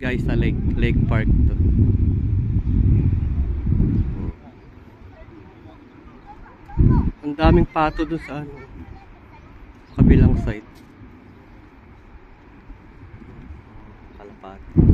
Guys, sa Lake Park to. Ang daming pato doon sa ano, kabilang side. Kalapati.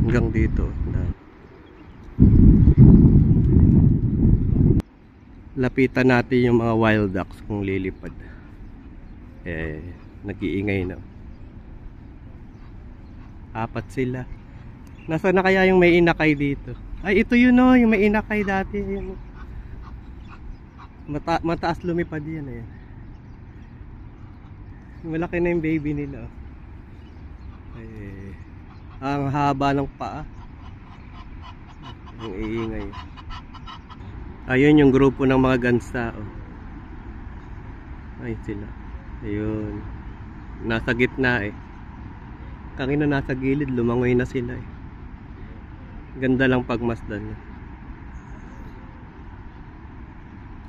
Hanggang dito. Lapitan natin yung mga wild ducks kung lilipad. Nag-iingay na. Apat sila. Nasaan na kaya yung may inakay dito? Ay, ito yun o, yung may inakay dati. Yun. Mataas lumipad yan eh. Malaki na yung baby nila. Ang haba ng paa. Ang iingay. Ayun yung grupo ng mga gansa. Ayun sila. Ayun. Nasa gitna eh. Kanina nasa gilid, lumangoy na sila eh. Ganda lang pagmasdan.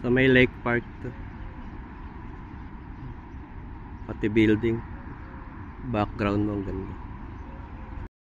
So may Lake Park to. Pati building. Background mo ang ganda.